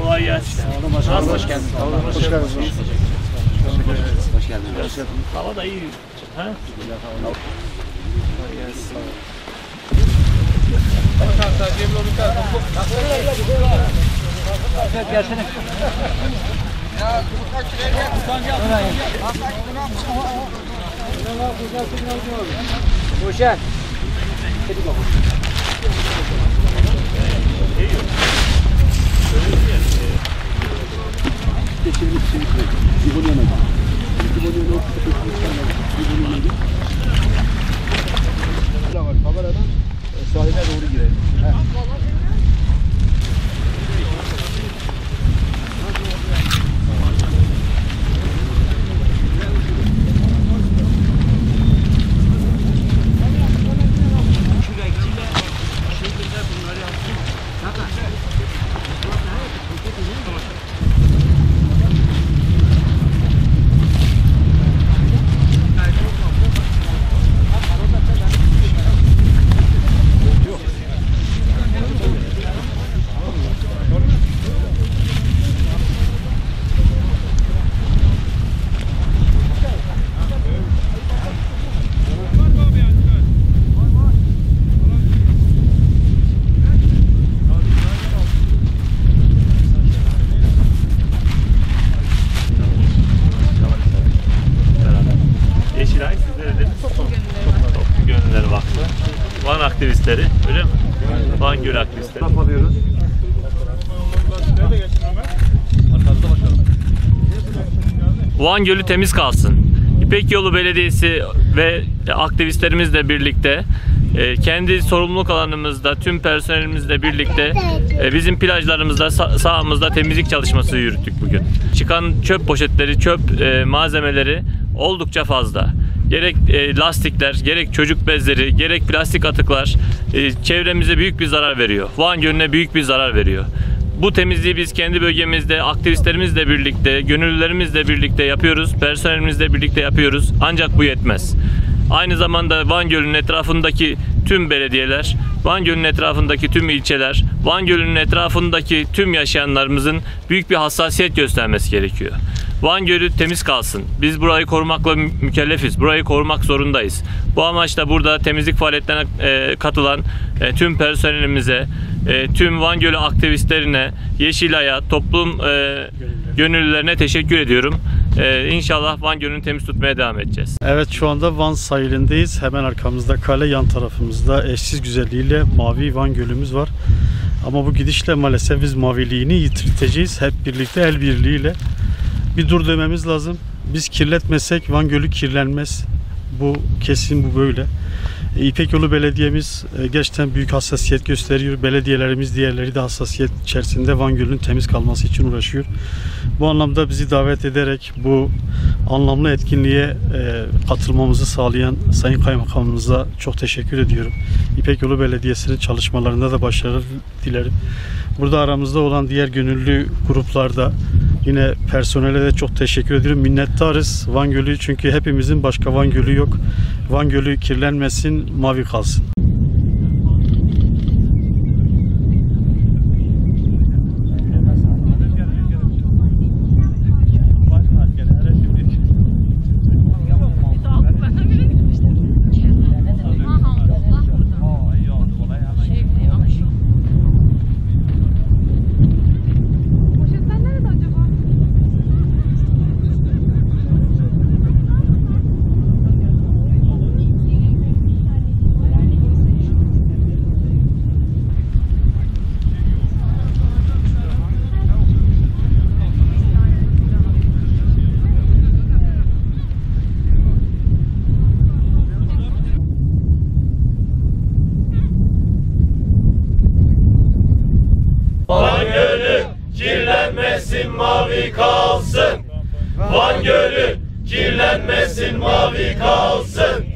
Kolay gelsin. Nasılsınız? Hoş geldiniz. Hoş geldiniz. Hoş geldiniz. Hava da iyi. Ha? Kolay gelsin. Gülşen. Kameradan sahile doğru girelim. Yeşilay sizlere de Toplu Gönüllüler Vakfı. Van aktivistleri, öyle mi? Van Gölü aktivistleri. Ne yapıyoruz? Van Gölü temiz kalsın. İpek Yolu Belediyesi ve aktivistlerimizle birlikte kendi sorumluluk alanımızda tüm personelimizle birlikte bizim plajlarımızda, sahamızda temizlik çalışması yürüttük bugün. Çıkan çöp poşetleri, çöp malzemeleri oldukça fazla. Gerek lastikler, gerek çocuk bezleri, gerek plastik atıklar çevremize büyük bir zarar veriyor. Van Gölü'ne büyük bir zarar veriyor. Bu temizliği biz kendi bölgemizde aktivistlerimizle birlikte, gönüllülerimizle birlikte yapıyoruz, personelimizle birlikte yapıyoruz. Ancak bu yetmez. Aynı zamanda Van Gölü'nün etrafındaki tüm belediyeler, Van Gölü'nün etrafındaki tüm ilçeler, Van Gölü'nün etrafındaki tüm yaşayanlarımızın büyük bir hassasiyet göstermesi gerekiyor. Van Gölü temiz kalsın. Biz burayı korumakla mükellefiz. Burayı korumak zorundayız. Bu amaçla burada temizlik faaliyetlerine katılan tüm personelimize, tüm Van Gölü aktivistlerine, Yeşilay'a, toplum gönüllülerine teşekkür ediyorum. İnşallah Van Gölü'nü temiz tutmaya devam edeceğiz. Evet, şu anda Van sahilindeyiz. Hemen arkamızda kale, yan tarafımızda eşsiz güzelliğiyle mavi Van Gölü'müz var. Ama bu gidişle maalesef biz maviliğini yitirteceğiz. Hep birlikte el birliğiyle bir dur dememiz lazım. Biz kirletmesek Van Gölü kirlenmez. Bu kesin, bu böyle. İpek Yolu Belediye'miz gerçekten büyük hassasiyet gösteriyor. Belediyelerimiz diğerleri de hassasiyet içerisinde Van Gölü'nün temiz kalması için uğraşıyor. Bu anlamda bizi davet ederek bu anlamlı etkinliğe katılmamızı sağlayan Sayın Kaymakamımıza çok teşekkür ediyorum. İpek Yolu Belediyesi'nin çalışmalarında da başarılar dilerim. Burada aramızda olan diğer gönüllü gruplarda yine personele de çok teşekkür ediyorum. Minnettarız Van Gölü, çünkü hepimizin başka Van Gölü yok. Van Gölü kirlenmesin, mavi kalsın. Van Gölü kirlenmesin, mavi kalsın. Van Gölü kirlenmesin, mavi kalsın.